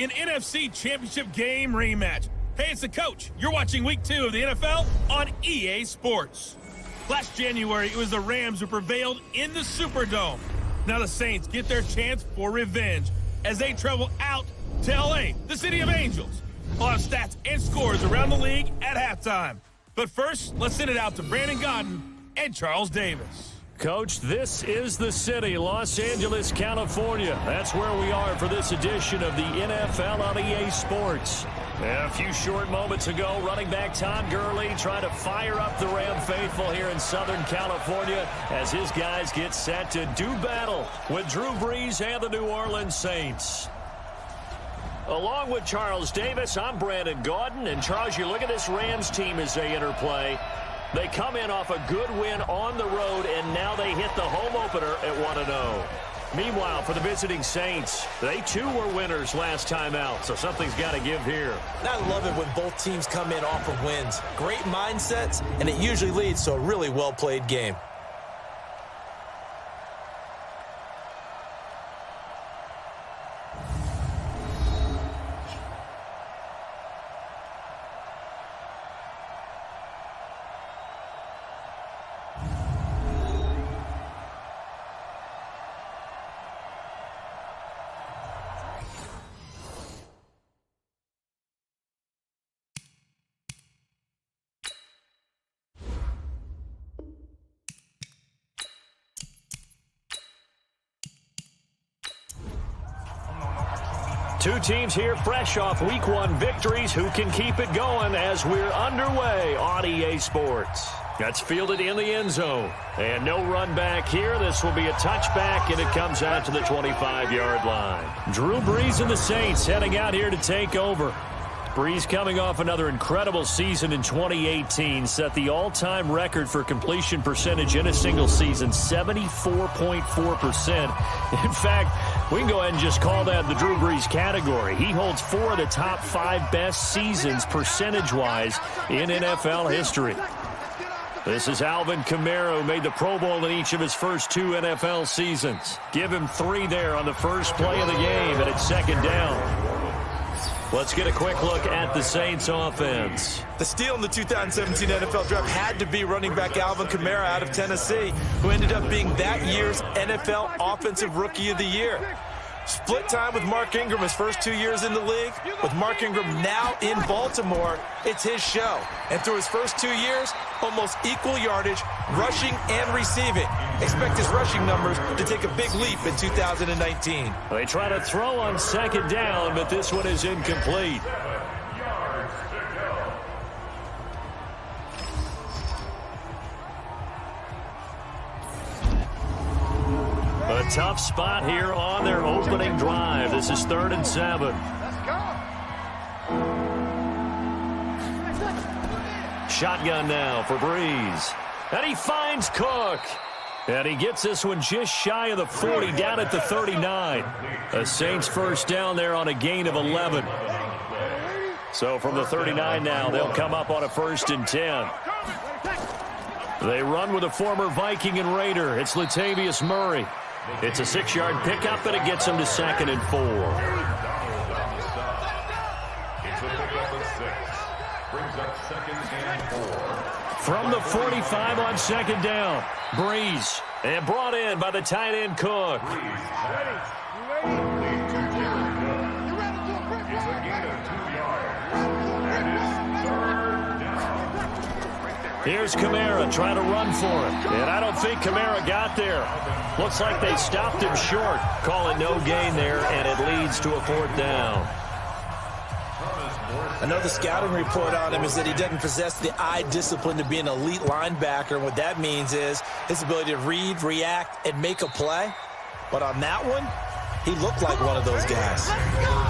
an NFC Championship game rematch. Hey, it's the coach. You're watching Week 2 of the NFL on EA Sports. Last January, it was the Rams who prevailed in the Superdome. Now the Saints get their chance for revenge as they travel out to LA, the city of angels. We'll have stats and scores around the league at halftime. But first, let's send it out to Brandon Godden and Charles Davis. Coach, this is the city, Los Angeles, California. That's where we are for this edition of the NFL on EA Sports. A few short moments ago, running back Todd Gurley trying to fire up the Ram faithful here in Southern California as his guys get set to do battle with Drew Brees and the New Orleans Saints. Along with Charles Davis, I'm Brandon Gaudin. And Charles, you look at this Rams team as they interplay. They come in off a good win on the road, and now they hit the home opener at 1-0. Meanwhile, for the visiting Saints, they too were winners last time out, so something's got to give here. I love it when both teams come in off of wins. Great mindsets, and it usually leads to a really well-played game. Two teams here fresh off Week 1 victories. Who can keep it going as we're underway on EA Sports? That's fielded in the end zone. And no run back here. This will be a touchback, and it comes out to the 25-yard line. Drew Brees and the Saints heading out here to take over. Brees coming off another incredible season in 2018, set the all-time record for completion percentage in a single season, 74.4%. In fact, we can go ahead and just call that the Drew Brees category. He holds 4 of the top 5 best seasons percentage-wise in NFL history. This is Alvin Kamara, who made the Pro Bowl in each of his first 2 NFL seasons. Give him 3 there on the first play of the game, and it's second down. Let's get a quick look at the Saints offense. The steal in the 2017 NFL Draft had to be running back Alvin Kamara out of Tennessee, who ended up being that year's NFL Offensive Rookie of the Year. Split time with Mark Ingram his first 2 years in the league. With Mark Ingram now in Baltimore, it's his show. And through his first 2 years, almost equal yardage, rushing and receiving. Expect his rushing numbers to take a big leap in 2019. They try to throw on second down, but this one is incomplete. A tough spot here on their opening drive. This is 3rd and 7. Shotgun now for Brees. And he finds Cook. And he gets this one just shy of the 40, down at the 39. A Saints first down there on a gain of 11. So from the 39 now, they'll come up on a 1st and 10. They run with a former Viking and Raider. It's Latavius Murray. It's a 6-yard pickup, and it gets him to 2nd and 4. From the 45 on 2nd down, Brees. And brought in by the tight end Cook. Here's Kamara trying to run for it. And I don't think Kamara got there. Looks like they stopped him short. Call it no gain there, and it leads to a 4th down. I know the scouting report on him is that he doesn't possess the eye discipline to be an elite linebacker. And what that means is his ability to read, react, and make a play. But on that one, he looked like one of those guys.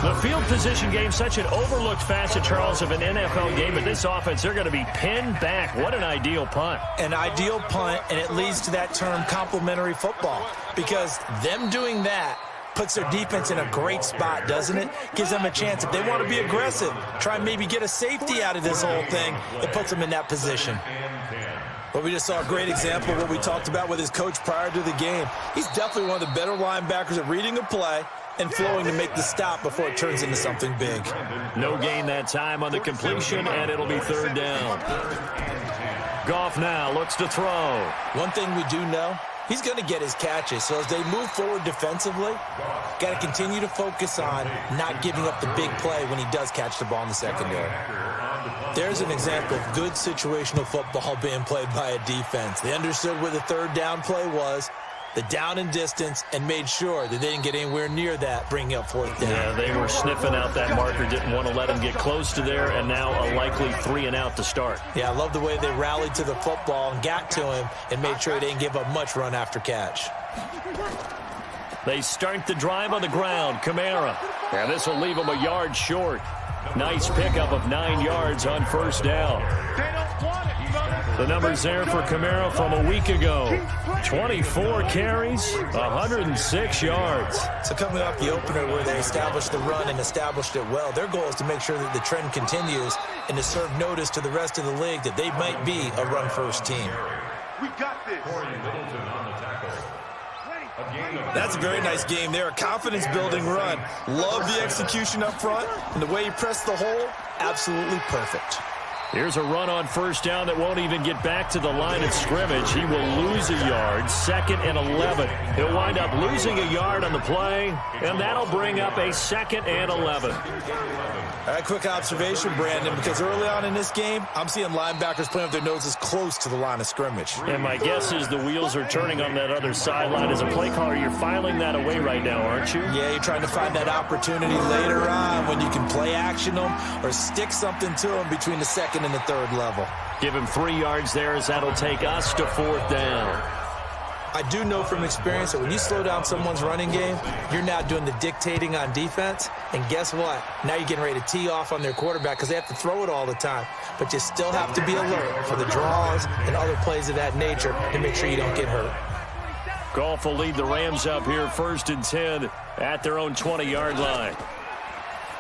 The field position game, such an overlooked facet, Charles, of an NFL game. But this offense, they're going to be pinned back. What an ideal punt. An ideal punt, and it leads to that term complementary football. Because them doing that puts their defense in a great spot, doesn't it? Gives them a chance. If they want to be aggressive, try and maybe get a safety out of this whole thing, it puts them in that position. But we just saw a great example of what we talked about with his coach prior to the game. He's definitely one of the better linebackers at reading a play and flowing to make the stop before it turns into something big. No gain that time on the completion, and it'll be third down. Goff now looks to throw. One thing we do know, he's going to get his catches. So as they move forward defensively, got to continue to focus on not giving up the big play when he does catch the ball in the secondary. There's an example of good situational football being played by a defense. They understood where the third down play was, the down and distance, and made sure that they didn't get anywhere near that, bringing up fourth down. Yeah, they were sniffing out that marker, didn't want to let him get close to there, and now a likely 3-and-out to start. Yeah, I love the way they rallied to the football and got to him and made sure they didn't give up much run after catch. They start the drive on the ground. Kamara. And this will leave him a yard short. Nice pickup of 9 yards on first down. The numbers there for Kamara from a week ago. 24 carries, 106 yards. So coming off the opener where they established the run and established it well, their goal is to make sure that the trend continues and to serve notice to the rest of the league that they might be a run-first team. We got this. That's a very nice game there. A confidence-building run. Love the execution up front, and the way he pressed the hole, absolutely perfect. Here's a run on first down that won't even get back to the line of scrimmage. He will lose a yard, 2nd and 11. He'll wind up losing a yard on the play, and that'll bring up a 2nd and 11. All right, quick observation, Brandon, because early on in this game, I'm seeing linebackers playing with their noses close to the line of scrimmage. And my guess is the wheels are turning on that other sideline. As a play caller, you're filing that away right now, aren't you? Yeah, you're trying to find that opportunity later on when you can play action them or stick something to them between the 2nd and the 3rd level. Give him 3 yards there as that'll take us to 4th down. I do know from experience that when you slow down someone's running game, you're now doing the dictating on defense. And guess what? Now you're getting ready to tee off on their quarterback because they have to throw it all the time. But you still have to be alert for the draws and other plays of that nature to make sure you don't get hurt. Goff will lead the Rams up here 1st and 10 at their own 20-yard line.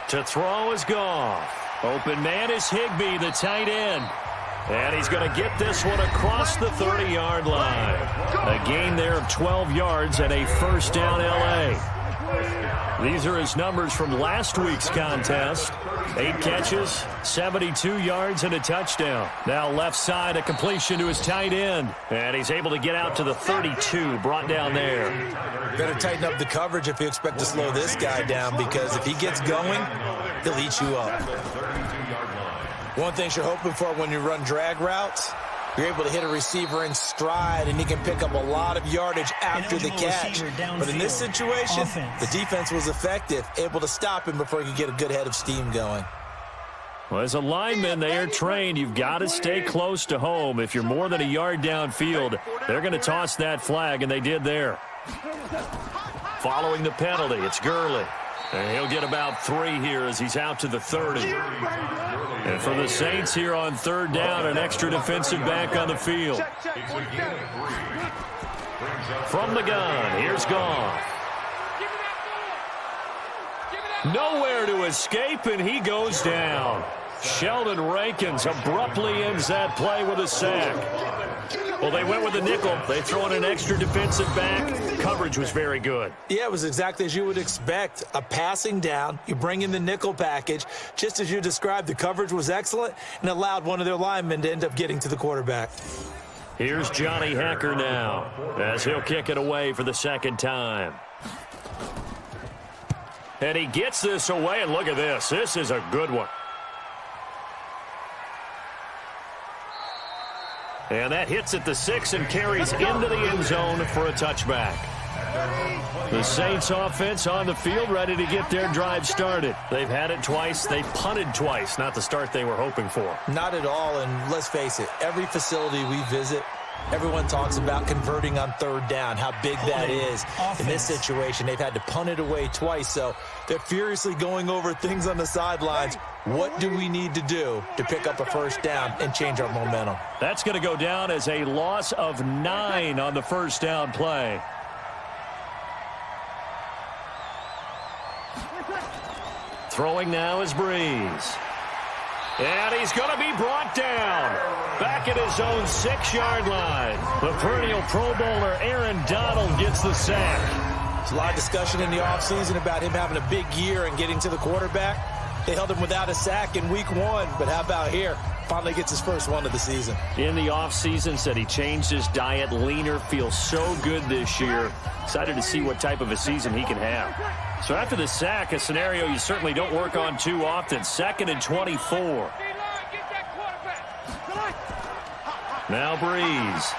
To throw is Goff. Open man is Higbee, the tight end. And he's going to get this one across the 30-yard line. A gain there of 12 yards and a first down L.A. These are his numbers from last week's contest. 8 catches, 72 yards, and a touchdown. Now left side, a completion to his tight end. And he's able to get out to the 32, brought down there. Better tighten up the coverage if you expect to slow this guy down, because if he gets going, he'll eat you up. One thing you're hoping for when you run drag routes, you're able to hit a receiver in stride, and he can pick up a lot of yardage after the catch. But in this situation, the defense was effective, able to stop him before he could get a good head of steam going. Well, as a lineman, they are trained. You've got to stay close to home. If you're more than a yard downfield, they're going to toss that flag, and they did there. Following the penalty, it's Gurley. And he'll get about 3 here as he's out to the 30. And for the Saints here on 3rd down, an extra defensive back on the field. From the gun, here's Goff. Nowhere to escape, and he goes down. Sheldon Rankins abruptly ends that play with a sack. Well, they went with a nickel. They throw in an extra defensive back. Coverage was very good. Yeah, it was exactly as you would expect. A passing down. You bring in the nickel package. Just as you described, the coverage was excellent and allowed one of their linemen to end up getting to the quarterback. Here's Johnny Hacker now as he'll kick it away for the 2nd time. And he gets this away, and look at this. This is a good one. And that hits at the 6 and carries into the end zone for a touchback. The Saints offense on the field, ready to get their drive started. They've had it twice. They punted twice. Not the start they were hoping for. Not at all, and let's face it, every facility we visit, everyone talks about converting on 3rd down, how big that is. In this situation, they've had to punt it away twice, so they're furiously going over things on the sidelines. What do we need to do to pick up a first down and change our momentum? That's going to go down as a loss of 9 on the first down play. Throwing now is Brees. And he's going to be brought down back at his own 6-yard line. The perennial Pro Bowler Aaron Donald gets the sack. There's a lot of discussion in the offseason about him having a big year and getting to the quarterback. They held him without a sack in week 1, but how about here? Finally gets his first one of the season. In the offseason, said he changed his diet, leaner, feels so good this year. Excited to see what type of a season he can have. So after the sack, a scenario you certainly don't work on too often. 2nd and 24. Now Brees.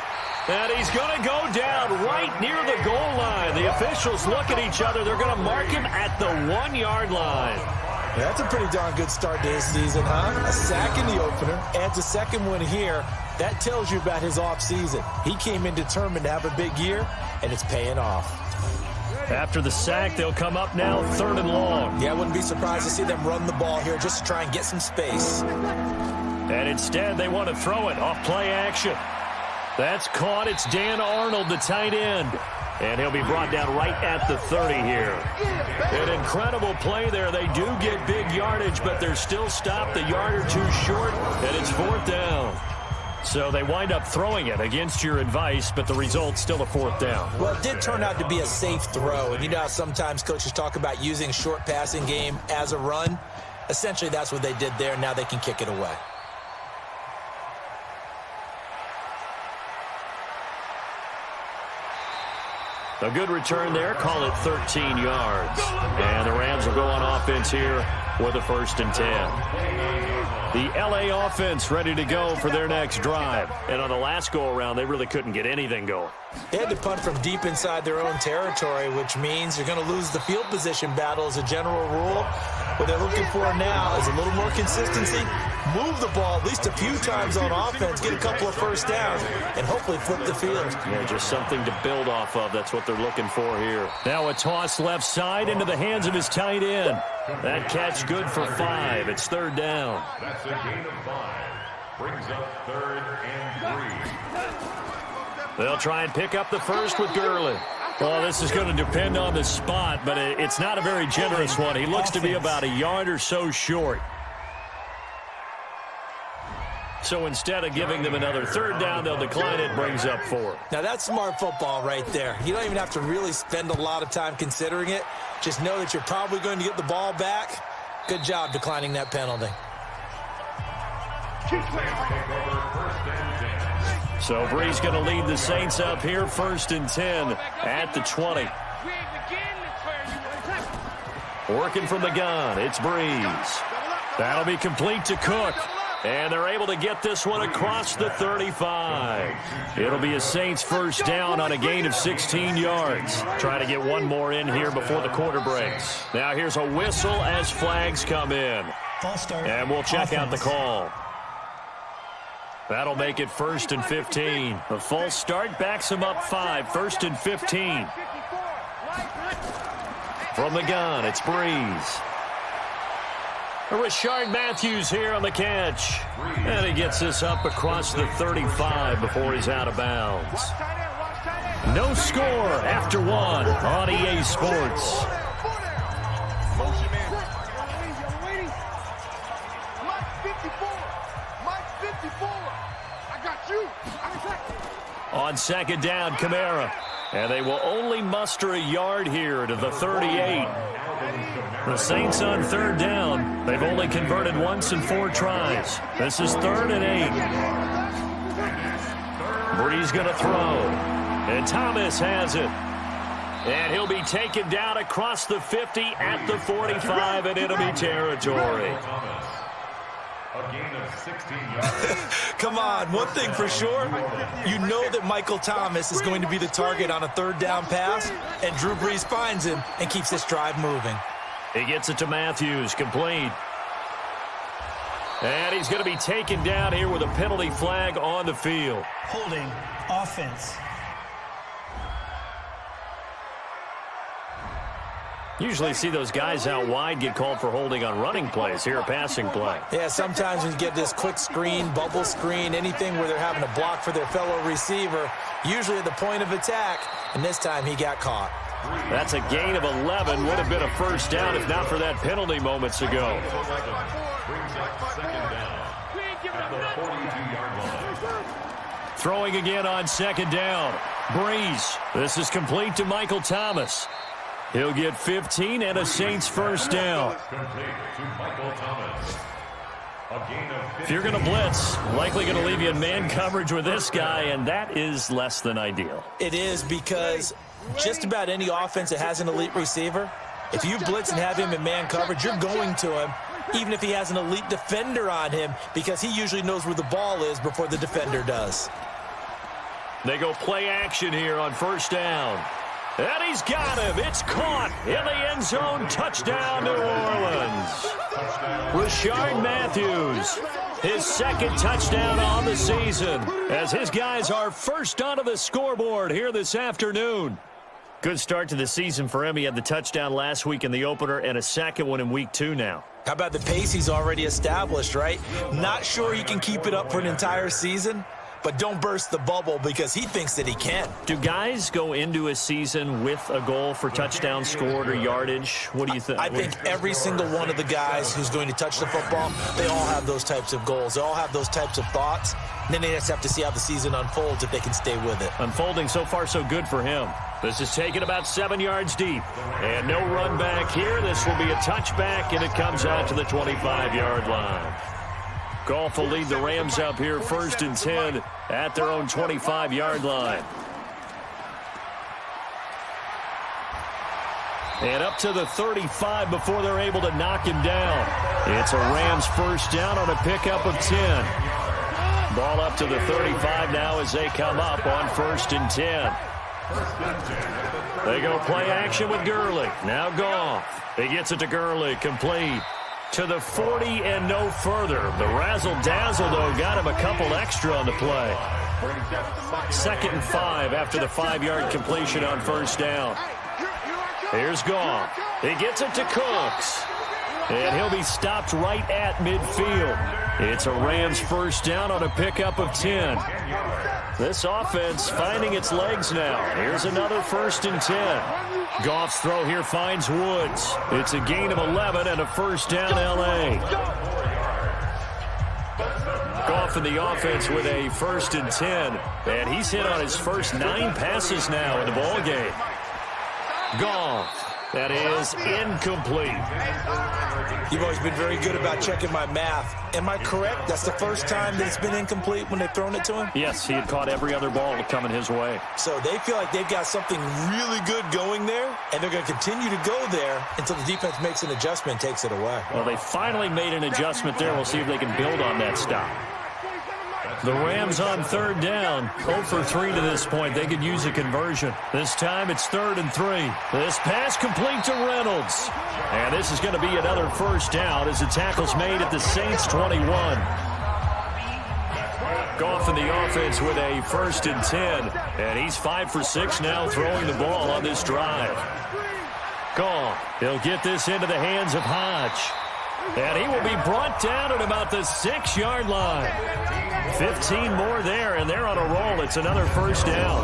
And he's going to go down right near the goal line. The officials look at each other. They're going to mark him at the 1-yard line. Yeah, that's a pretty darn good start to his season, huh? A sack in the opener, adds a second one here. That tells you about his offseason. He came in determined to have a big year, and it's paying off. After the sack, they'll come up now 3rd and long. Yeah, I wouldn't be surprised to see them run the ball here just to try and get some space. And instead, they want to throw it off play action. That's caught. It's Dan Arnold, the tight end. And he'll be brought down right at the 30 here. An incredible play there. They do get big yardage, but they're still stopped a yard or two short, and it's 4th down. So they wind up throwing it against your advice, but the result's still a 4th down. Well, it did turn out to be a safe throw. And you know how sometimes coaches talk about using short passing game as a run? Essentially, that's what they did there. Now they can kick it away. A good return there. Call it 13 yards. And the Rams will go on offense here with a 1st and 10. The LA offense ready to go for their next drive. And on the last go-around, they really couldn't get anything going. They had to punt from deep inside their own territory, which means you're going to lose the field position battle as a general rule. What they're looking for now is a little more consistency, move the ball at least a few times on offense, get a couple of first downs, and hopefully flip the field. Yeah, just something to build off of. That's what they're looking for here. Now a toss left side into the hands of his tight end. That catch good for 5. It's 3rd down. That's a gain of 5. Brings up 3rd and 3. They'll try and pick up the first with Gurley. Well, this is going to depend on the spot, but it's not a very generous one. He looks to be about a yard or so short. So instead of giving them another 3rd down, they'll decline it. Brings up 4. Now, that's smart football right there. You don't even have to really spend a lot of time considering it. Just know that you're probably going to get the ball back. Good job declining that penalty. So Brees going to lead the Saints up here, 1st and 10 at the 20. Working from the gun, it's Brees. That'll be complete to Cook. And they're able to get this one across the 35. It'll be a Saints 1st down on a gain of 16 yards. Try to get one more in here before the quarter breaks. Now here's a whistle as flags come in. And we'll check out the call. That'll make it 1st and 15. The false start backs him up 5. 1st and 15. From the gun, it's Brees. Rashard Matthews here on the catch. And he gets this up across the 35 before he's out of bounds. No score after 1 on EA Sports. On 2nd down, Kamara. And they will only muster a yard here to the 38. The Saints on 3rd down. They've only converted once in 4 tries. This is 3rd and 8. Brees going to throw. And Thomas has it. And he'll be taken down across the 50 at the 45 and enemy territory. A gain of 16 yards. Come on, one thing for sure, you know that Michael Thomas is going to be the target on a 3rd down pass, and Drew Brees finds him and keeps this drive moving. He gets it to Matthews, complete. And he's going to be taken down here with a penalty flag on the field. Holding offense. Usually see those guys out wide get called for holding on running plays. Here, a passing play. Yeah, sometimes when you get this quick screen, bubble screen, anything where they're having to block for their fellow receiver, usually at the point of attack, and this time he got caught. That's a gain of 11. Would have been a 1st down if not for that penalty moments ago. Brings up 2nd down at the 42-yard line. Throwing again on 2nd down. Brees. This is complete to Michael Thomas. He'll get 15 and a Saints first down. If you're going to blitz, likely going to leave you in man coverage with this guy, and that is less than ideal. It is, because just about any offense that has an elite receiver, if you blitz and have him in man coverage, you're going to him, even if he has an elite defender on him, because he usually knows where the ball is before the defender does. They go play action here on first down. And he's got him. It's caught in the end zone. Touchdown, New Orleans. Rashard Matthews, his second touchdown on the season, as his guys are first onto the scoreboard here this afternoon. Good start to the season for him. He had the touchdown last week in the opener and a second one in week 2 now. How about the pace he's already established, right? Not sure he can keep it up for an entire season, but don't burst the bubble, because he thinks that he can. Do guys go into a season with a goal for touchdown scored or yardage? What do you think? I think every single one of the guys who's going to touch the football, they all have those types of goals. They all have those types of thoughts. And then they just have to see how the season unfolds if they can stay with it. Unfolding so far so good for him. This is taken about 7 yards deep. And no run back here. This will be a touchback, and it comes out to the 25-yard line. Goff will lead the Rams up here 1st and 10 at their own 25-yard line. And up to the 35 before they're able to knock him down. It's a Rams first down on a pickup of 10. Ball up to the 35 now as they come up on 1st and 10. They go play action with Gurley. Now Goff. He gets it to Gurley, complete. To the 40 and no further. The razzle-dazzle, though, got him a couple extra on the play. 2nd and 5 after the 5-yard completion on first down. Here's Goff. He gets it to Cooks. And he'll be stopped right at midfield. It's a Rams first down on a pickup of 10. This offense finding its legs now. Here's another 1st and 10. Goff's throw here finds Woods. It's a gain of 11 and a first down, L.A. Goff in the offense with a 1st and 10. And he's hit on his first 9 passes now in the ball game. Goff. That is incomplete. You've always been very good about checking my math. Am I correct? That's the first time that it's been incomplete when they've thrown it to him? Yes, he had caught every other ball coming his way. So they feel like they've got something really good going there, and they're going to continue to go there until the defense makes an adjustment and takes it away. Well, they finally made an adjustment there. We'll see if they can build on that stop. The Rams on 3rd down, 0 for 3 to this point. They could use a conversion. This time it's 3rd and 3. This pass complete to Reynolds. And this is going to be another first down as the tackle's made at the Saints 21. Goff in the offense with a 1st and 10. And he's 5 for 6 now throwing the ball on this drive. Goff, he'll get this into the hands of Hodge. And he will be brought down at about the 6-yard line. 15 more there, and they're on a roll. It's another first down.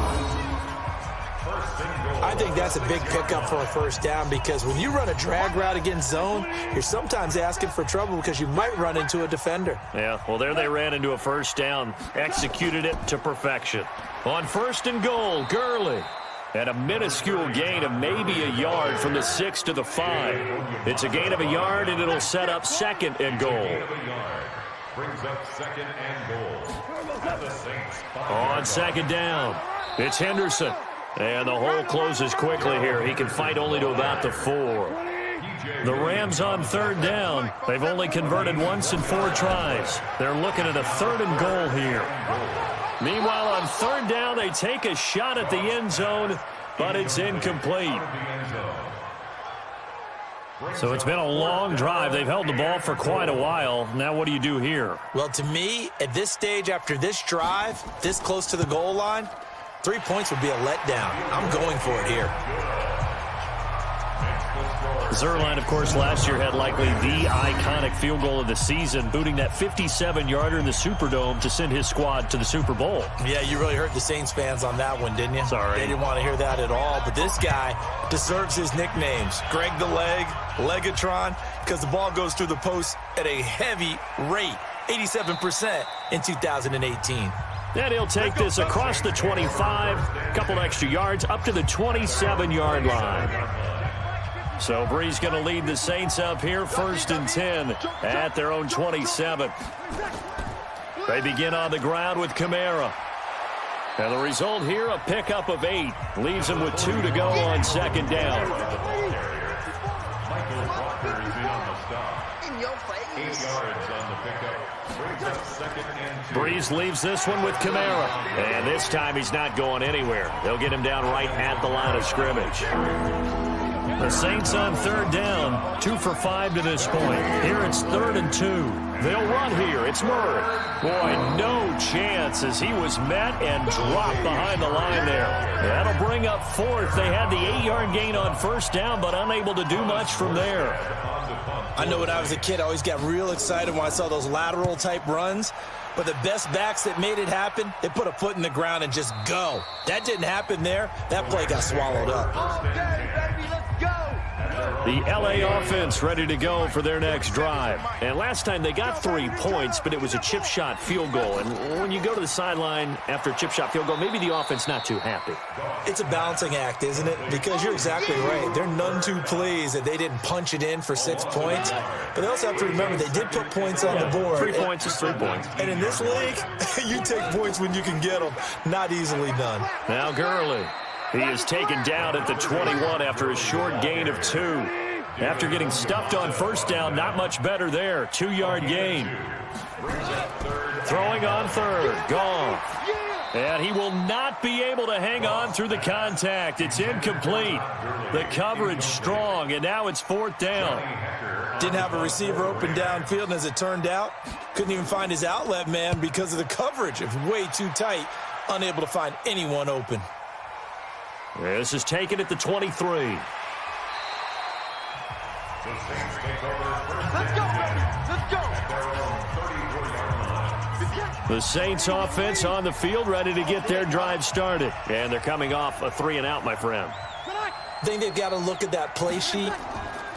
I think that's a big pickup for a first down, because when you run a drag route against zone, you're sometimes asking for trouble because you might run into a defender. Yeah, well, there they ran into a first down. Executed it to perfection. On 1st and goal, Gurley. And a minuscule gain of maybe a yard from the 6 to the 5. It's a gain of a yard, and it'll set up 2nd and goal. Brings up 2nd and goal. On 2nd down, it's Henderson. And the hole closes quickly here. He can fight only to about the 4. The Rams on 3rd down. They've only converted once in 4 tries. They're looking at a 3rd and goal here. Meanwhile, on 3rd down, they take a shot at the end zone, but it's incomplete. So it's been a long drive. They've held the ball for quite a while. Now what do you do here? Well, to me, at this stage, after this drive, this close to the goal line, 3 points would be a letdown. I'm going for it here. Zuerlein, of course, last year had likely the iconic field goal of the season, booting that 57-yarder in the Superdome to send his squad to the Super Bowl. Yeah, you really hurt the Saints fans on that one, didn't you? Sorry. They didn't want to hear that at all. But this guy deserves his nicknames. Greg the Leg, Legatron, because the ball goes through the post at a heavy rate, 87% in 2018. And he'll take this across the 25, couple extra yards, up to the 27-yard line. So Brees going to lead the Saints up here, 1st and 10 at their own 27. They begin on the ground with Kamara. And the result here, a pickup of 8. Leaves them with 2 to go on 2nd down. In your face. 8 yards on the pickup. Brings up 2nd and 2. Brees leaves this one with Kamara. And this time he's not going anywhere. They'll get him down right at the line of scrimmage. The Saints on 3rd down, 2 for 5 to this point. Here it's 3rd and 2. They'll run here. It's Murray. Boy, no chance as he was met and dropped behind the line there. That'll bring up 4th. They had the 8-yard gain on 1st down, but unable to do much from there. I know when I was a kid, I always got real excited when I saw those lateral-type runs. But the best backs that made it happen, they put a foot in the ground and just go. That didn't happen there. That play got swallowed up. The L.A. offense ready to go for their next drive. And last time they got 3 points, but it was a chip shot field goal. And when you go to the sideline after a chip shot field goal, maybe the offense not too happy. It's a balancing act, isn't it? Because you're exactly right. They're none too pleased that they didn't punch it in for 6 points. But they also have to remember they did put points on the board. 3 points is 3 points. And in this league, you take points when you can get them. Not easily done. Now Gurley. He is taken down at the 21 after a short gain of 2. After getting stuffed on 1st down, not much better there. 2-yard gain. Throwing on 3rd. Goff. And he will not be able to hang on through the contact. It's incomplete. The coverage strong, and now it's 4th down. Didn't have a receiver open downfield, and as it turned out, couldn't even find his outlet man because of the coverage. It was way too tight, unable to find anyone open. This is taken at the 23. Let's go, baby. Let's go. The Saints offense on the field ready to get their drive started. And they're coming off a 3-and-out, my friend. I think they've got to look at that play sheet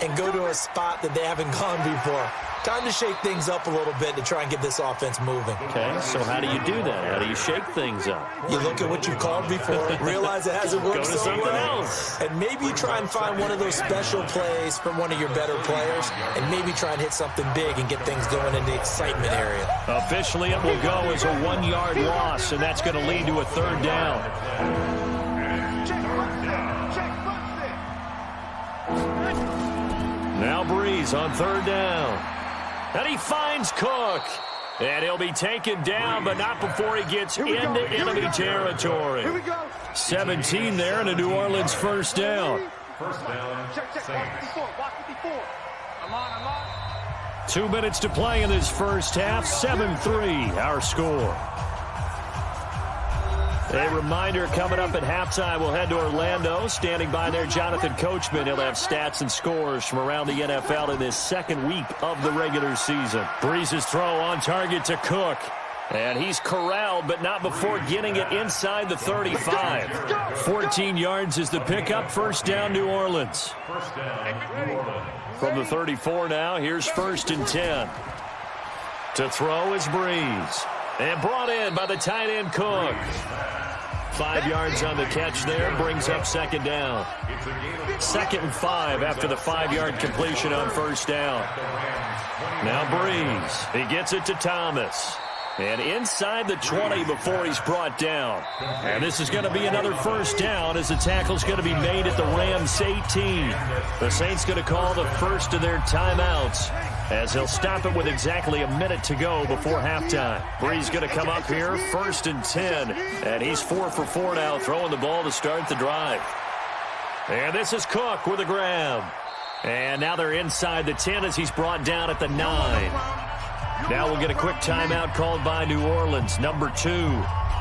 and go to a spot that they haven't gone before. Time to shake things up a little bit to try and get this offense moving. Okay, so how do you do that? How do you shake things up? You look at what you called before, realize it hasn't worked Go to so something well, else. and maybe you try and find one of those special plays from one of your better players, and maybe try and hit something big and get things going in the excitement area. Officially, it will go as a 1-yard loss, and that's going to lead to a 3rd down. Now Brees on 3rd down. And he finds Cook. And he'll be taken down, but not before he gets into enemy territory. 17 there and a New Orleans 1st down. 1st down, Saints. 2 minutes to play in this first half. 7-3 our score. A reminder, coming up at halftime, we'll head to Orlando. Standing by there, Jonathan Coachman. He'll have stats and scores from around the NFL in this 2nd week of the regular season. Brees' throw on target to Cook. And he's corralled, but not before getting it inside the 35. 14 yards is the pickup. 1st down, New Orleans. 1st down, New Orleans. From the 34 now, here's 1st and 10. To throw is Brees. And brought in by the tight end Cook. 5 yards on the catch there, brings up 2nd down. 2nd and 5 after the 5-yard completion on 1st down. Now Brees, he gets it to Thomas. And inside the 20 before he's brought down. And this is going to be another 1st down as the tackle's going to be made at the Rams 18. The Saints going to call the first of their timeouts as they'll stop it with exactly a minute to go before halftime. Brees going to come up here, 1st and 10. And he's 4 for 4 now, throwing the ball to start the drive. And this is Cook with a grab. And now they're inside the 10 as he's brought down at the 9. Now we'll get a quick timeout called by New Orleans, number 2,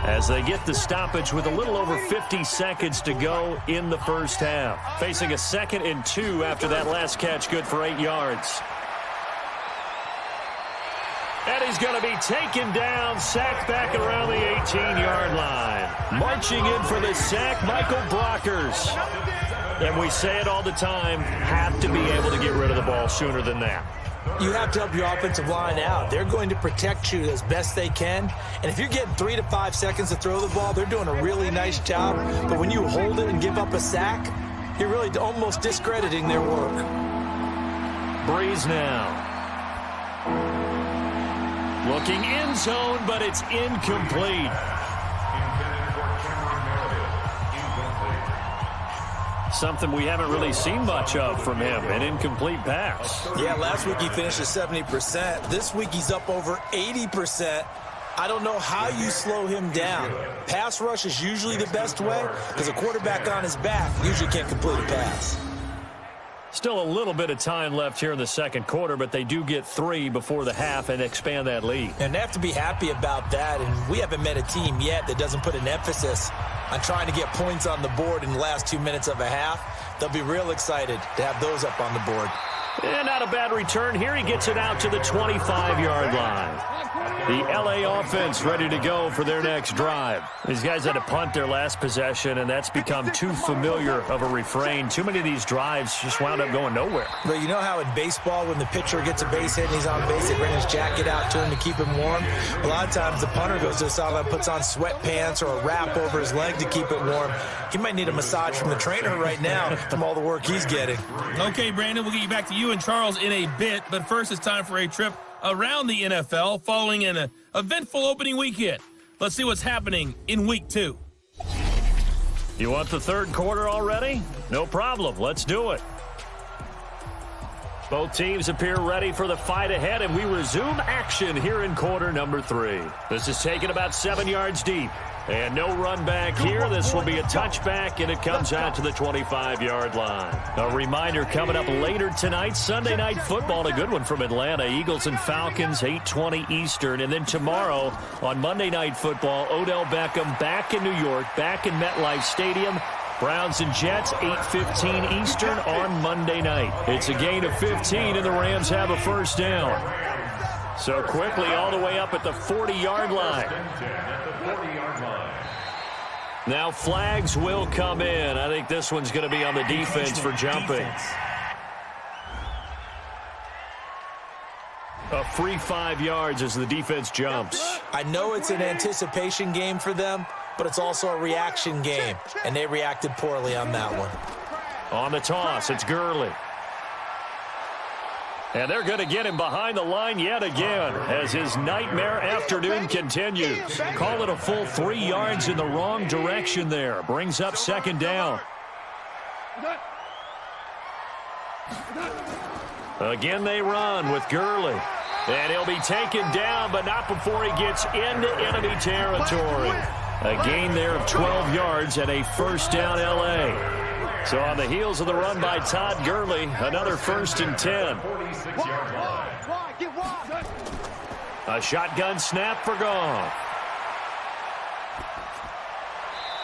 as they get the stoppage with a little over 50 seconds to go in the first half. Facing a 2nd and 2 after that last catch, good for 8 yards. And he's going to be taken down, sacked back around the 18-yard line. Marching in for the sack, Michael Brockers. And we say it all the time, have to be able to get rid of the ball sooner than that. You have to help your offensive line out. They're going to protect you as best they can. And if you're getting 3 to 5 seconds to throw the ball, they're doing a really nice job. But when you hold it and give up a sack, You're really almost discrediting their work. Brees now. Looking end zone, but it's incomplete. Something we haven't really seen much of from him, an incomplete pass. Yeah, last week he finished at 70%. This week he's up over 80%. I don't know how you slow him down. Pass rush is usually the best way because a quarterback on his back usually can't complete a pass. Still a little bit of time left here in the second quarter, but they do get 3 before the half and expand that lead. And they have to be happy about that, and we haven't met a team yet that doesn't put an emphasis on trying to get points on the board in the last 2 minutes of a half. They'll be real excited to have those up on the board. And not a bad return here. He gets it out to the 25-yard line. The LA offense ready to go for their next drive. These guys had to punt their last possession, and that's become too familiar of a refrain. Too many of these drives just wound up going nowhere. But you know how in baseball, when the pitcher gets a base hit and he's on base, they bring his jacket out to him to keep him warm? A lot of times the punter goes to the sideline, puts on sweatpants or a wrap over his leg to keep it warm. He might need a massage from the trainer right now from all the work he's getting. Okay, Brandon, we'll get you back to you and Charles in a bit, but first it's time for a trip around the NFL following an eventful opening weekend. Let's see what's happening in Week 2. You want the third quarter already? No problem. Let's do it. Both teams appear ready for the fight ahead, and we resume action here in quarter number 3. This is taken about 7 yards deep. And no run back here. This will be a touchback, and it comes out to the 25-yard line. A reminder coming up later tonight, Sunday Night Football, a good one from Atlanta. Eagles and Falcons, 8:20 Eastern. And then tomorrow on Monday Night Football, Odell Beckham back in New York, back in MetLife Stadium. Browns and Jets, 8:15 Eastern on Monday night. It's a gain of 15, and the Rams have a first down. So quickly all the way up at the 40-yard line. Now flags will come in. I think this one's going to be on the defense for jumping. A free 5 yards as the defense jumps. I know it's an anticipation game for them, but it's also a reaction game, and they reacted poorly on that one. On the toss, it's Gurley. And they're going to get him behind the line yet again as his nightmare afternoon continues. Call it a full 3 yards in the wrong direction there. Brings up second down. Again they run with Gurley. And he'll be taken down, but not before he gets into enemy territory. A gain there of 12 yards and a first down L.A. So on the heels of the run by Todd Gurley, another 1st and 10. A shotgun snap for Goff.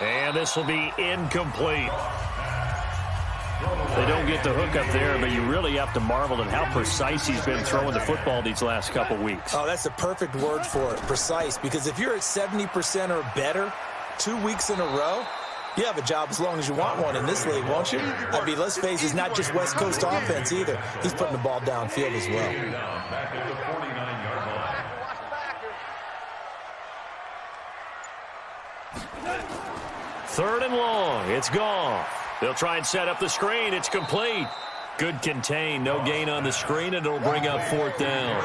And this will be incomplete. They don't get the hook up there, but you really have to marvel at how precise he's been throwing the football these last couple weeks. Oh, that's the perfect word for it, precise, because if you're at 70% or better 2 weeks in a row, you have a job as long as you want one in this league, won't you? I mean, let's face it, it's not just West Coast offense either. He's putting the ball downfield as well. Third and long. It's Goff. They'll try and set up the screen. It's complete. Good contain. No gain on the screen, and it'll bring up 4th down.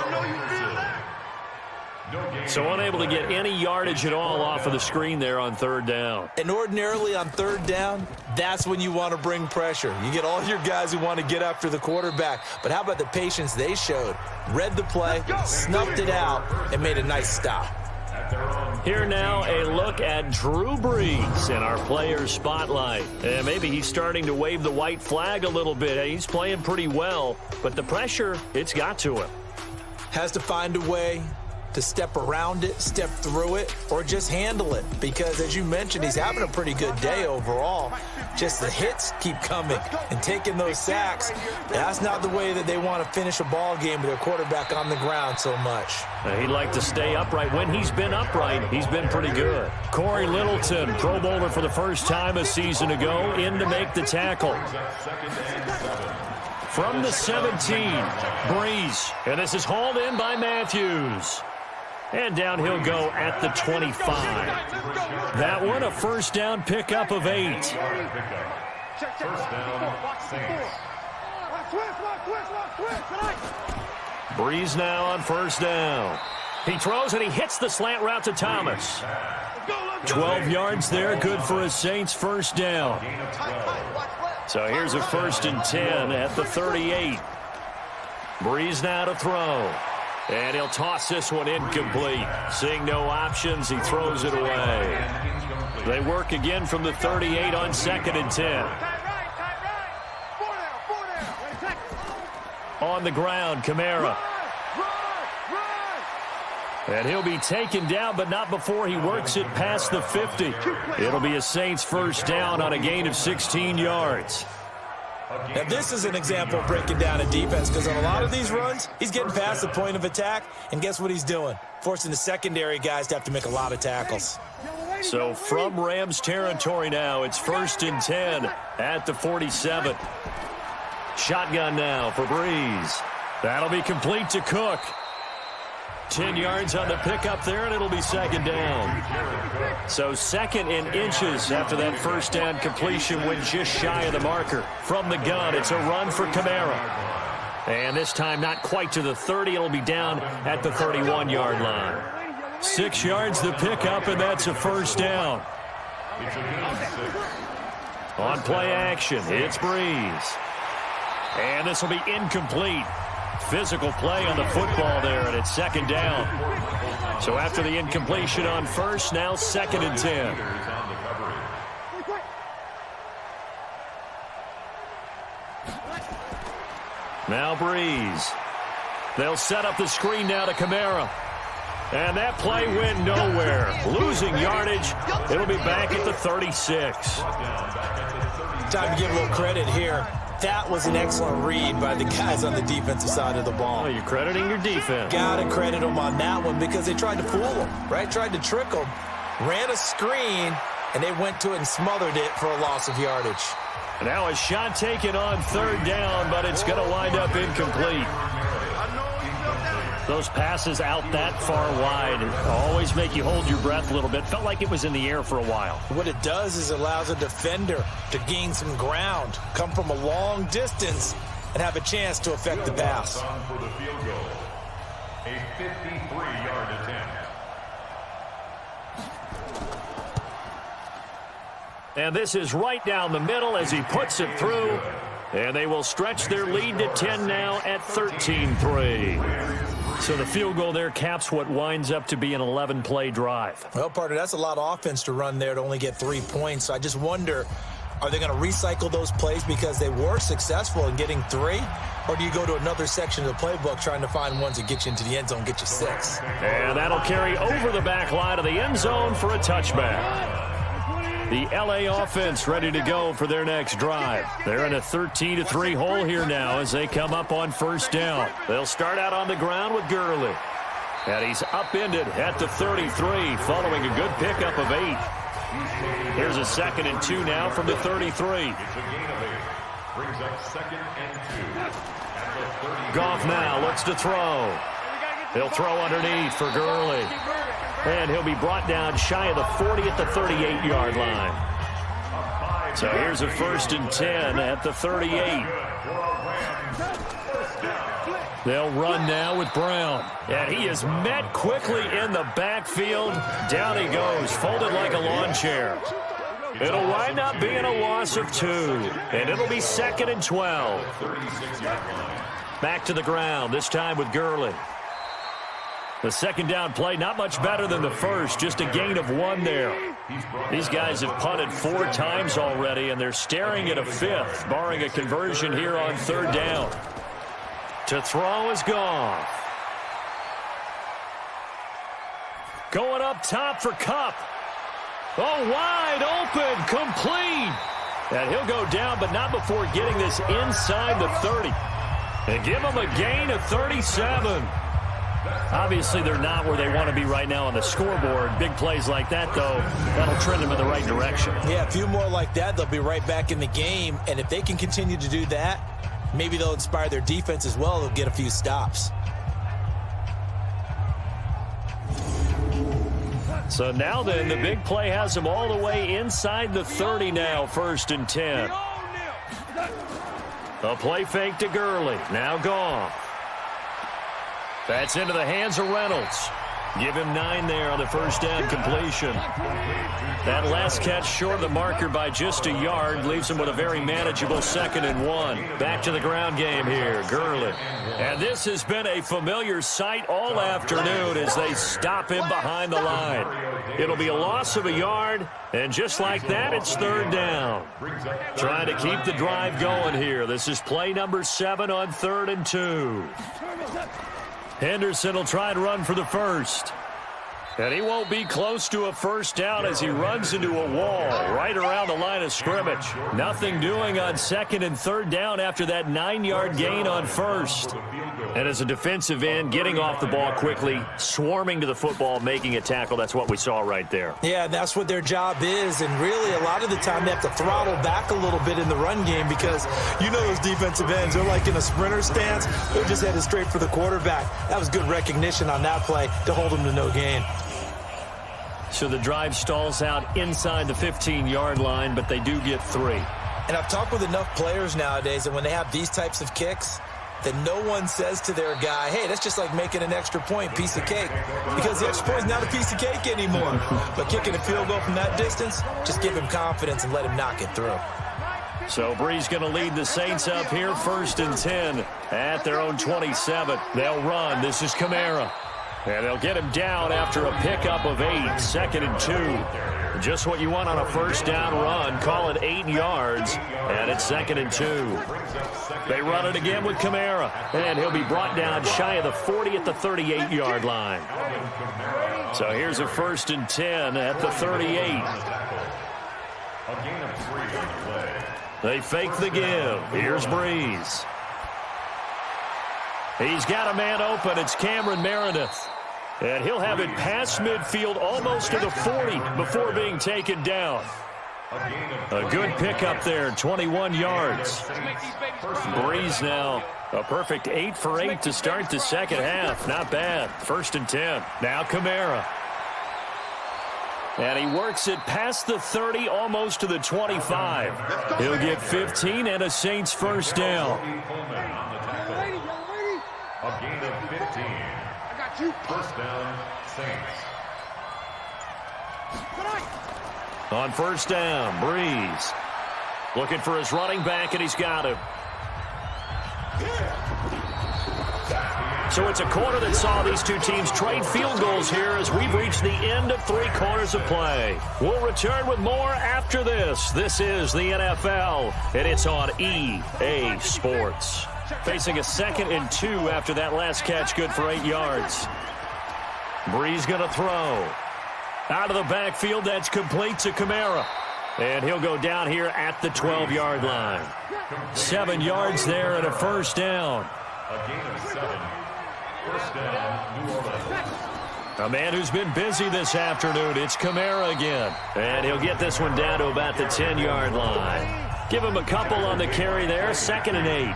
So unable to get any yardage at all off of the screen there on 3rd down. And ordinarily on 3rd down, that's when you want to bring pressure. You get all your guys who want to get after the quarterback. But how about the patience they showed? Read the play, snuffed it out, and made a nice stop. Here now, a look at Drew Brees in our player spotlight. And maybe he's starting to wave the white flag a little bit. He's playing pretty well, but the pressure, it's got to him. Has to find a way to step around it, step through it, or just handle it. Because as you mentioned, he's having a pretty good day overall. Just the hits keep coming and taking those sacks. That's not the way that they want to finish a ball game with their quarterback on the ground so much. He'd like to stay upright. When he's been upright, he's been pretty good. Corey Littleton, Pro Bowler for the first time a season ago, in to make the tackle. From the 17, Brees. And this is hauled in by Matthews. And down he'll go at the 25. That one, a first down pickup of 8. First down, Saints. Brees now on first down. He throws and he hits the slant route to Thomas. 12 yards there, good for a Saints first down. So here's a 1st and 10 at the 38. Brees now to throw. And he'll toss this one incomplete. Seeing no options, he throws it away. They work again from the 38 on 2nd and 10. On the ground, Kamara. And he'll be taken down, but not before he works it past the 50. It'll be a Saints first down on a gain of 16 yards. Now, this is an example of breaking down a defense, because on a lot of these runs, he's getting past the point of attack, and guess what he's doing? Forcing the secondary guys to have to make a lot of tackles. So from Rams territory now, it's 1st and 10 at the 47. Shotgun now for Brees. That'll be complete to Cook. 10 yards on the pickup there, and it'll be 2nd down. So 2nd and inches after that first down completion went just shy of the marker. From the gun, it's a run for Kamara. And this time not quite to the 30. It'll be down at the 31-yard line. 6 yards the pickup, and that's a first down. On play action, it's Brees. And this will be incomplete. Physical play on the football there, and it's 2nd down. So after the incompletion on first, now 2nd and 10. Now Brees. They'll set up the screen now to Kamara. And that play went nowhere. Losing yardage. It'll be back at the 36. Time to give a little credit here. That was an excellent read by the guys on the defensive side of the ball. Oh, you're crediting your defense. Got to credit them on that one, because they tried to fool them, right? Tried to trick them. Ran a screen, and they went to it and smothered it for a loss of yardage. Now a shot taken on 3rd down, but it's going to wind up incomplete. Those passes out that far wide always make you hold your breath a little bit. Felt like it was in the air for a while. What it does is it allows a defender to gain some ground, come from a long distance, and have a chance to affect the pass. For the field goal, a 53-yard attempt. And this is right down the middle as he puts it through. And they will stretch their lead to 10 now at 13-3. So the field goal there caps what winds up to be an 11-play drive. Well, partner, that's a lot of offense to run there to only get 3 points. So I just wonder, are they going to recycle those plays because they were successful in getting 3? Or do you go to another section of the playbook trying to find ones that get you into the end zone, get you 6? And that'll carry over the back line of the end zone for a touchback. The L.A. offense ready to go for their next drive. They're in a 13-3 hole here now as they come up on first down. They'll start out on the ground with Gurley. And he's upended at the 33 following a good pickup of 8. Here's a 2nd and 2 now from the 33. It's a gain of 8. Brings up 2nd and 2. At the 30. Goff now looks to throw. He'll throw underneath for Gurley. And he'll be brought down shy of the 40 at the 38-yard line. So here's a 1st and 10 at the 38. They'll run now with Brown. And he is met quickly in the backfield. Down he goes, folded like a lawn chair. It'll wind up being a loss of 2. And it'll be 2nd and 12. Back to the ground, this time with Gurley. The 2nd down play, not much better than the first, just a gain of 1 there. These guys have punted 4 times already, and they're staring at a 5th, barring a conversion here on 3rd down. To throw is Goff. Going up top for Kupp. Oh, wide open, complete. And he'll go down, but not before getting this inside the 30. And give him a gain of 37. Obviously, they're not where they want to be right now on the scoreboard. Big plays like that, though, that'll trend them in the right direction. Yeah, a few more like that, they'll be right back in the game. And if they can continue to do that, maybe they'll inspire their defense as well. They'll get a few stops. So now then, the big play has them all the way inside the 30 now, 1st and 10. A play fake to Gurley. Now gone. That's into the hands of Reynolds. Give him 9 there on the first down completion. That last catch short of the marker by just a yard leaves him with a very manageable 2nd and 1. Back to the ground game here, Gurley. And this has been a familiar sight all afternoon as they stop him behind the line. It'll be a loss of a yard, and just like that, it's 3rd down. Trying to keep the drive going here. This is play number 7 on 3rd and 2. Henderson will try and run for the first. And he won't be close to a first down as he runs into a wall right around the line of scrimmage. Nothing doing on 2nd and 3rd down after that 9-yard gain on 1st. And as a defensive end, getting off the ball quickly, swarming to the football, making a tackle, that's what we saw right there. Yeah, that's what their job is. And really, a lot of the time, they have to throttle back a little bit in the run game because you know those defensive ends, they're like in a sprinter stance. They're just headed straight for the quarterback. That was good recognition on that play to hold them to no gain. So the drive stalls out inside the 15-yard line, but they do get 3. And I've talked with enough players nowadays that when they have these types of kicks, that no one says to their guy, hey, that's just like making an extra point, piece of cake. Because the extra point is not a piece of cake anymore. But kicking a field goal from that distance, just give him confidence and let him knock it through. So Brees going to lead the Saints up here, 1st and 10 at their own 27. They'll run. This is Kamara. And they'll get him down after a pickup of 8, 2nd and 2. Just what you want on a first down run. Call it 8 yards, and it's 2nd and 2. They run it again with Kamara, and he'll be brought down shy of the 40 at the 38-yard line. So here's a 1st and 10 at the 38. They fake the give. Here's Brees. He's got a man open. It's Cameron Meredith. And he'll have it past midfield almost to the 40 before being taken down. A good pickup there, 21 yards. Brees now a perfect 8 for 8 to start the second half. Not bad. 1st and 10. Now Kamara. And he works it past the 30, almost to the 25. He'll get 15 and a Saints first down. A gain of 15. I got you. First down, Saints. On first down, Brees looking for his running back, and he's got him. So it's a quarter that saw these two teams trade field goals here as we've reached the end of 3 quarters of play. We'll return with more after this. This is the NFL, and it's on EA Sports. Facing a 2nd and 2 after that last catch, good for 8 yards. Brees going to throw. Out of the backfield, that's complete to Kamara. And he'll go down here at the 12-yard line. 7 yards there and a first down. A gain of 7. First down, New Orleans. A man who's been busy this afternoon, it's Kamara again. And he'll get this one down to about the 10-yard line. Give him a couple on the carry there, 2nd and 8.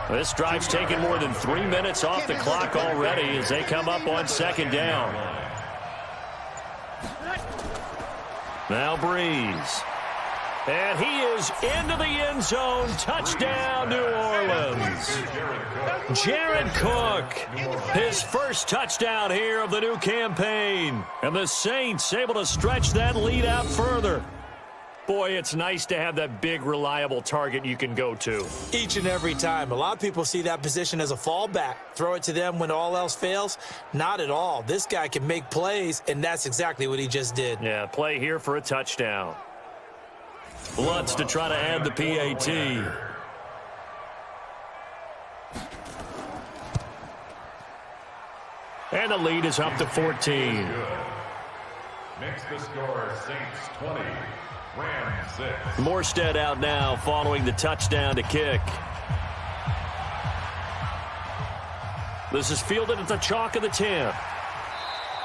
This drive's taken more than 3 minutes off the clock already as they come up on 2nd down. Now Brees. And he is into the end zone. Touchdown, New Orleans. Jared Cook, his first touchdown here of the new campaign. And the Saints able to stretch that lead out further. Boy, it's nice to have that big, reliable target you can go to. Each and every time. A lot of people see that position as a fallback. Throw it to them when all else fails. Not at all. This guy can make plays, and that's exactly what he just did. Yeah, play here for a touchdown. Lutz to try to add the PAT. And the lead is up to 14. Makes the score Saints 20. Rams 6. Morstead out now following the touchdown to kick. This is fielded at the chalk of the 10.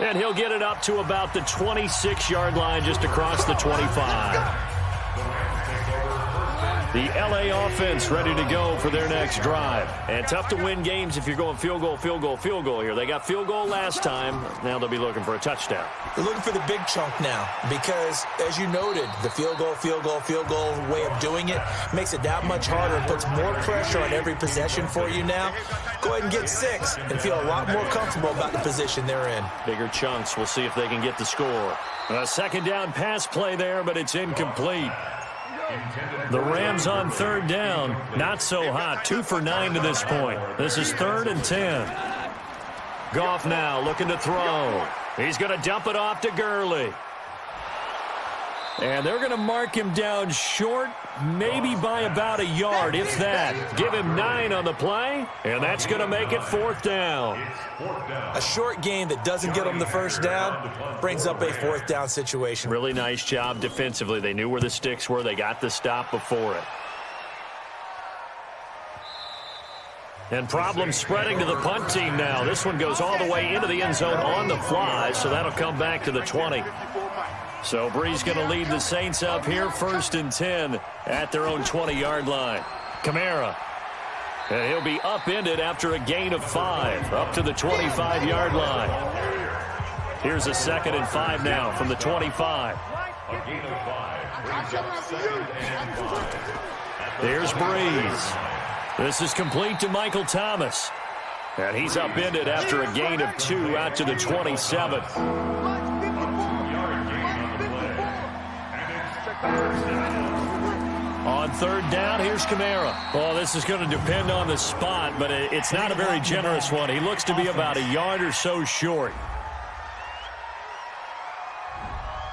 And he'll get it up to about the 26-yard line just across the 25. The Rams take over first and The LA offense ready to go for their next drive. And tough to win games if you're going field goal, field goal, field goal here. They got field goal last time. Now they'll be looking for a touchdown. They're looking for the big chunk now because, as you noted, the field goal way of doing it makes it that much harder and puts more pressure on every possession for you now. Go ahead and get 6 and feel a lot more comfortable about the position they're in. Bigger chunks. We'll see if they can get the score. A second down pass play there, but it's incomplete. The Rams on third down. Not so hot. 2 for 9 to this point. This is 3rd and 10. Goff now looking to throw. He's going to dump it off to Gurley. And they're going to mark him down short, maybe by about a yard, if that. Give him 9 on the play, and that's going to make it 4th down. A short gain that doesn't get them the first down brings up a 4th down situation. Really nice job defensively. They knew where the sticks were. They got the stop before it. And problems spreading to the punt team now. This one goes all the way into the end zone on the fly, so that'll come back to the 20. So Brees going to lead the Saints up here, 1st and 10 at their own 20-yard line. Kamara. And he'll be upended after a gain of 5 up to the 25-yard line. Here's a 2nd and 5 now from the 25. A gain of 5 brings up 2nd and 5. There's Brees. This is complete to Michael Thomas. And he's upended after a gain of 2 out to the 27. On third down, here's Kamara. Oh, this is going to depend on the spot, but it's not a very generous one. He looks to be about a yard or so short.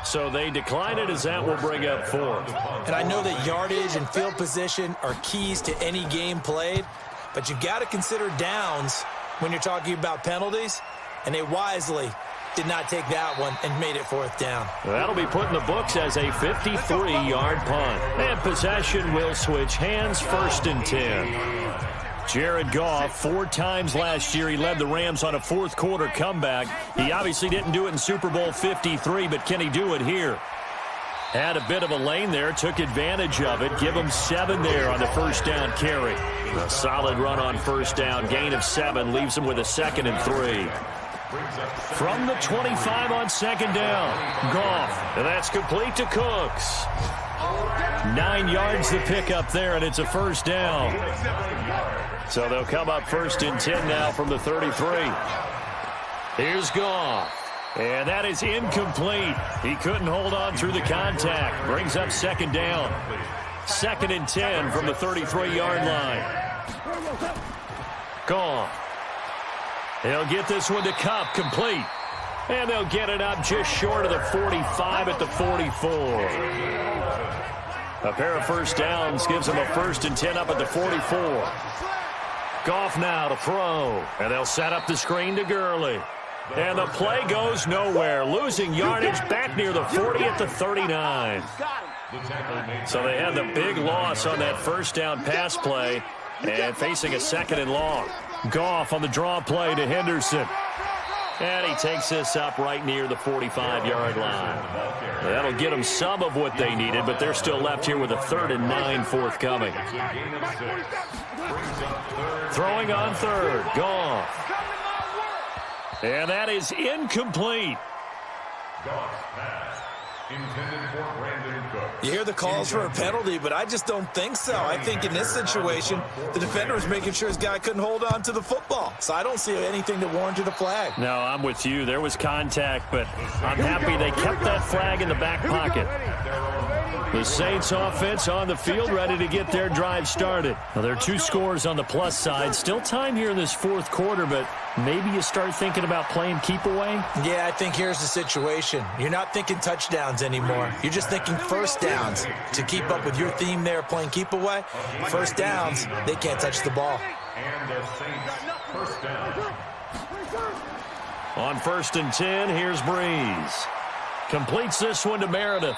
So they decline it as that will bring up 4th. And I know that yardage and field position are keys to any game played, but you've got to consider downs when you're talking about penalties, and they wisely did not take that one and made it 4th down. That'll be put in the books as a 53-yard punt. And possession will switch hands, 1st and 10. Jared Goff, 4 times last year, he led the Rams on a 4th quarter comeback. He obviously didn't do it in Super Bowl 53, but can he do it here? Had a bit of a lane there, took advantage of it. Give him 7 there on the 1st down carry. A solid run on 1st down, gain of 7, leaves him with a 2nd and 3. From the 25 on 2nd down, Goff, and that's complete to Cooks. 9 yards to pick up there, and it's a 1st down. So they'll come up 1st and 10 now from the 33. Here's Goff, and that is incomplete. He couldn't hold on through the contact. Brings up 2nd down. 2nd and 10 from the 33-yard line. Goff. They'll get this one to Kupp, complete. And they'll get it up just short of the 45 at the 44. A pair of 1st downs gives them a 1st and 10 up at the 44. Goff now to throw. And they'll set up the screen to Gurley. And the play goes nowhere. Losing yardage back near the 40 at the 39. So they had the big loss on that 1st down pass play. And facing a 2nd and long. Goff on the draw play to Henderson. And he takes this up right near the 45-yard line. That'll get them some of what they needed, but they're still left here with a 3rd and 9 forthcoming. Throwing on 3rd, Goff. And that is incomplete. You hear the calls for a penalty, but I just don't think so. I think in this situation, the defender was making sure his guy couldn't hold on to the football. So I don't see anything that warranted a flag. No, I'm with you. There was contact, but I'm happy they kept that flag in the back pocket. The Saints offense on the field, ready to get their drive started. Now, there are 2 scores on the plus side. Still time here in this 4th quarter, but maybe you start thinking about playing keep away? Yeah, I think here's the situation. You're not thinking touchdowns anymore. You're just thinking 1st downs. To keep up with your theme there, playing keep away, 1st downs, they can't touch the ball. And the Saints 1st down. On 1st and 10, here's Brees. Completes this one to Meredith.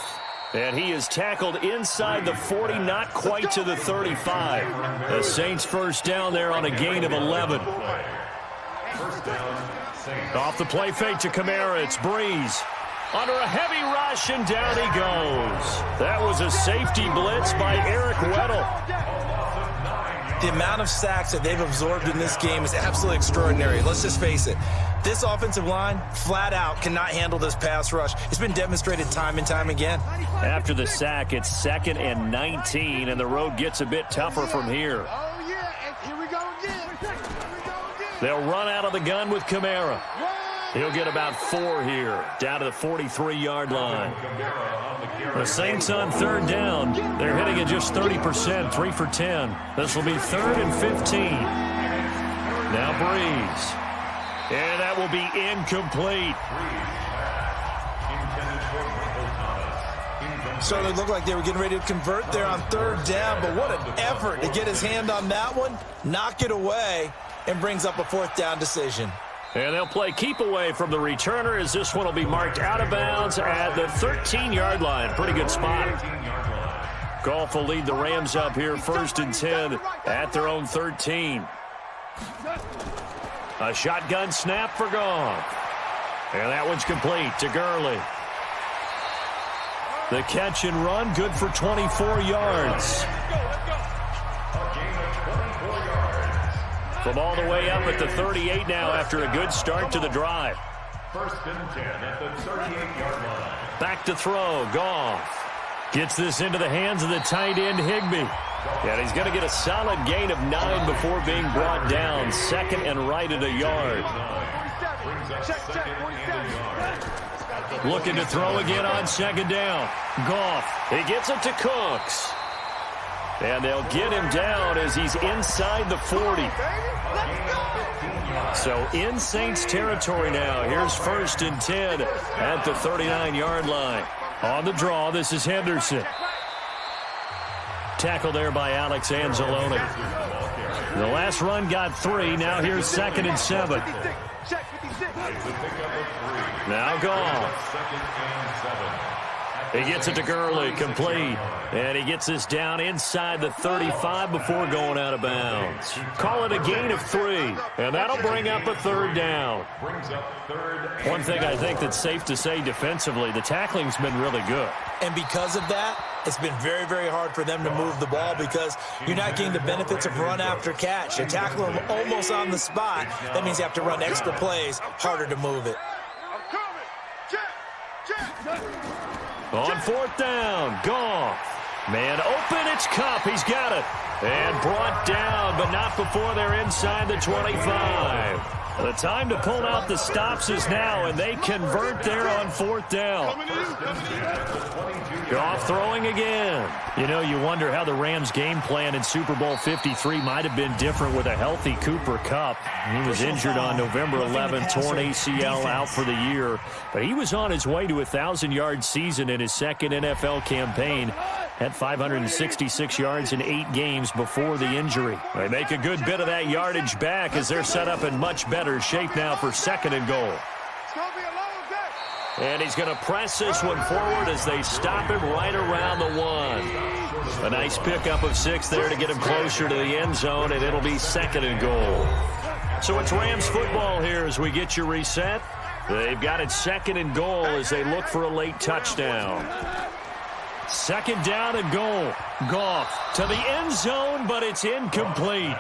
And he is tackled inside the 40, not quite to the 35. The Saints 1st down there on a gain of 11. First down, Saints. Off the play fake to Kamara, it's Brees. Under a heavy rush, and down he goes. That was a safety blitz by Eric Weddle. The amount of sacks that they've absorbed in this game is absolutely extraordinary. Let's just face it. This offensive line, flat out, cannot handle this pass rush. It's been demonstrated time and time again. After the sack, it's 2nd and 19, and the road gets a bit tougher from here. Oh, yeah, and here we go again. They'll run out of the gun with Kamara. He'll get about 4 here, down to the 43-yard line. The Saints on 3rd down. They're hitting at just 30%, 3 for 10. This will be 3rd and 15. Now Brees. And that will be incomplete. Certainly looked like they were getting ready to convert there on 3rd down, but what an effort to get his hand on that one, knock it away, and brings up a 4th down decision. And they'll play keep away from the returner as this one will be marked out of bounds at the 13-yard line. Pretty good spot. Goff will lead the Rams up here 1st and 10 at their own 13. A shotgun snap for Goff. And that one's complete to Gurley. The catch and run, good for 24 yards. From all the way up at the 38 now after a good start to the drive. 1st and 10 at the 38-yard line. Back to throw, Goff. Gets this into the hands of the tight end, Higbee. And he's going to get a solid gain of 9 before being brought down. 2nd and right at a yard. Looking to throw again on 2nd down. Goff, he gets it to Cooks. And they'll get him down as he's inside the 40. So in Saints territory now. Here's 1st and 10 at the 39-yard line. On the draw, this is Henderson. Tackle there by Alex Anzalone. The last run got 3. Now here's 2nd and 7. Now Goff. He gets it to Gurley, complete. And he gets this down inside the 35 before going out of bounds. Call it a gain of 3. And that'll bring up a 3rd down. One thing I think that's safe to say defensively, the tackling's been really good. And because of that, it's been very, very hard for them to move the ball because you're not getting the benefits of run after catch. You tackle them almost on the spot. That means you have to run extra plays, harder to move it. On 4th down, Goff. Man open, it's Kupp. He's got it. And brought down, but not before they're inside the 25. The time to pull out the stops is now, and they convert there on 4th down. Goff throwing again. You know, you wonder how the Rams' game plan in Super Bowl 53 might have been different with a healthy Cooper Kupp. He was injured on November 11th, torn ACL, out for the year. But he was on his way to a 1,000-yard season in his 2nd NFL campaign. Had 566 yards in 8 games before the injury. They make a good bit of that yardage back as they're set up in much better shape now for 2nd and goal. And he's going to press this one forward as they stop him right around the 1. A nice pickup of 6 there to get him closer to the end zone, and it'll be 2nd and goal. So it's Rams football here as we get you reset. They've got it 2nd and goal as they look for a late touchdown. 2nd down and goal. Goff to the end zone, but it's incomplete.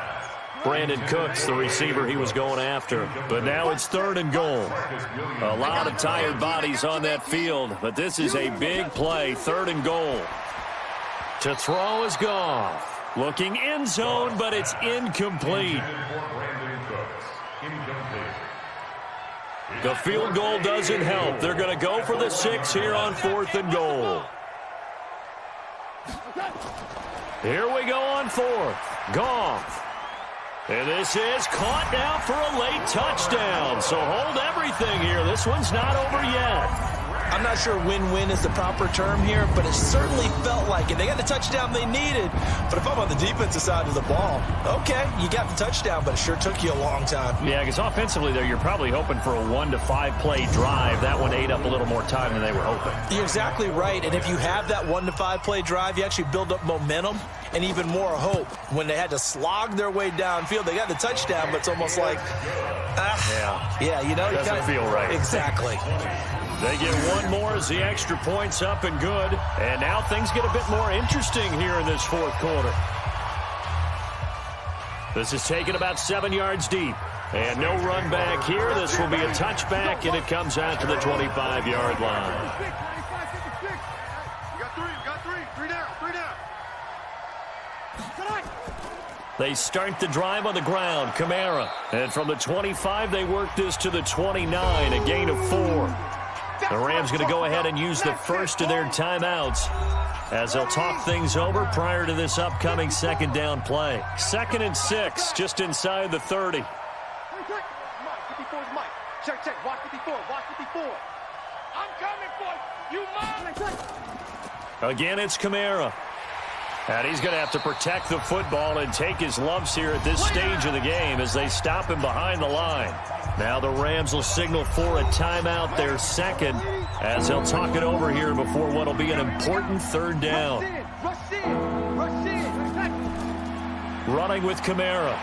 Brandon Cooks, the receiver he was going after. But now it's 3rd and goal. A lot of tired bodies on that field, but this is a big play. 3rd and goal. To throw is Goff. Looking end zone, but it's incomplete. The field goal doesn't help. They're going to go for the 6 here on 4th and goal. Here we go on 4th. Goff. And this is caught now for a late touchdown. So hold everything here. This one's not over yet. I'm not sure win-win is the proper term here, but it certainly felt like it. They got the touchdown they needed. But if I'm on the defensive side of the ball, okay, you got the touchdown, but it sure took you a long time. Yeah, because offensively there, you're probably hoping for a 1 to 5 play drive. That one ate up a little more time than they were hoping. You're exactly right. And if you have that 1 to 5 play drive, you actually build up momentum and even more hope. When they had to slog their way downfield, they got the touchdown, but it's almost like, yeah, you know, doesn't feel right. Exactly. They get one more as the extra point's up and good. And now things get a bit more interesting here in this fourth quarter. This is taken about 7 yards deep. And no run back here. This will be a touchback, and it comes out to the 25-yard line. They start the drive on the ground. Kamara. And from the 25, they work this to the 29, a gain of 4. The Rams going to go ahead and use the first of their timeouts as they'll talk things over prior to this upcoming second down play. 2nd and 6, just inside the 30. Check. Watch it before. I'm coming for you, Mom. Again, it's Kamara. And he's going to have to protect the football and take his lumps here at this stage of the game as they stop him behind the line. Now the Rams will signal for a timeout, their second, as they'll talk it over here before what will be an important third down. Rush in. Running with Kamara.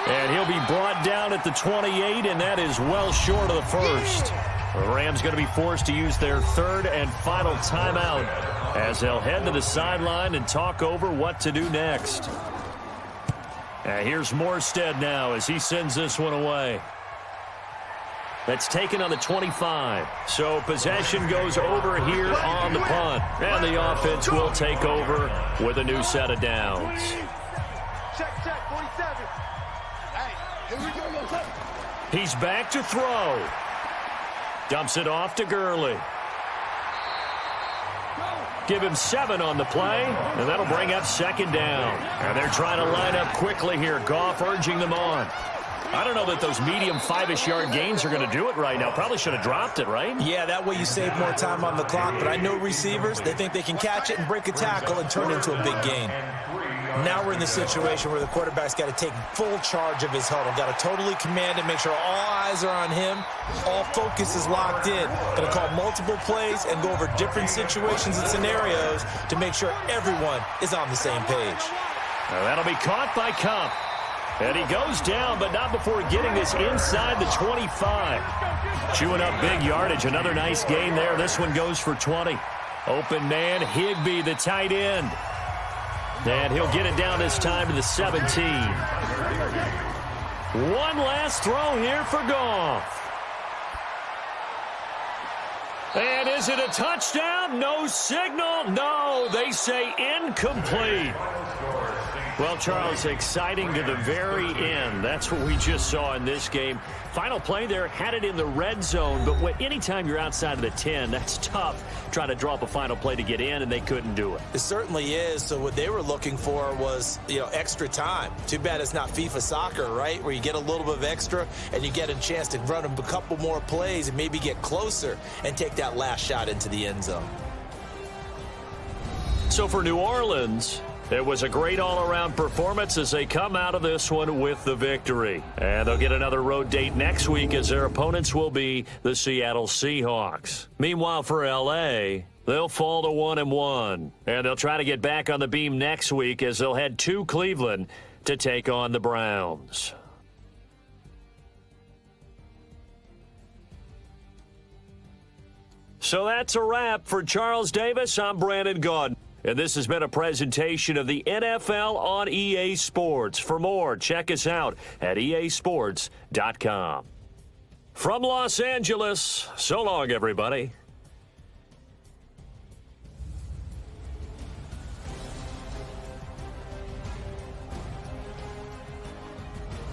And he'll be brought down at the 28, and that is well short of the first. The Rams going to be forced to use their third and final timeout as they'll head to the sideline and talk over what to do next. And here's Morstead now as he sends this one away. That's taken on the 25. So possession goes over here on the punt. And the offense will take over with a new set of downs. Check, 47. Hey, here we go. He's back to throw. Dumps it off to Gurley. Give him 7 on the play, and that'll bring up second down. And they're trying to line up quickly here. Goff urging them on. I don't know that those medium 5-ish yard gains are going to do it right now. Probably should have dropped it, right? Yeah, that way you save more time on the clock. But I know receivers, they think they can catch it and break a tackle and turn it into a big gain. Now we're in the situation where the quarterback's got to take full charge of his huddle. Got to totally command it, make sure all eyes are on him. All focus is locked in. Going to call multiple plays and go over different situations and scenarios to make sure everyone is on the same page. Now that'll be caught by Kupp. And he goes down, but not before getting this inside the 25. Chewing up big yardage. Another nice gain there. This one goes for 20. Open man, Higbee, the tight end. And he'll get it down this time to the 17. One last throw here for Goff. And is it a touchdown? No signal. No, they say incomplete. Well, Charles, exciting to the very end. That's what we just saw in this game. Final play there, had it in the red zone, but anytime you're outside of the 10, that's tough trying to draw up a final play to get in, and they couldn't do it. It certainly is. So what they were looking for was, extra time. Too bad it's not FIFA soccer, right, where you get a little bit of extra and you get a chance to run a couple more plays and maybe get closer and take that last shot into the end zone. So for New Orleans, it was a great all-around performance as they come out of this one with the victory. And they'll get another road date next week as their opponents will be the Seattle Seahawks. Meanwhile, for L.A., they'll fall to 1-1. And they'll try to get back on the beam next week as they'll head to Cleveland to take on the Browns. So that's a wrap. For Charles Davis, I'm Brandon Gaudin. And this has been a presentation of the NFL on EA Sports. For more, check us out at easports.com. From Los Angeles, so long, everybody.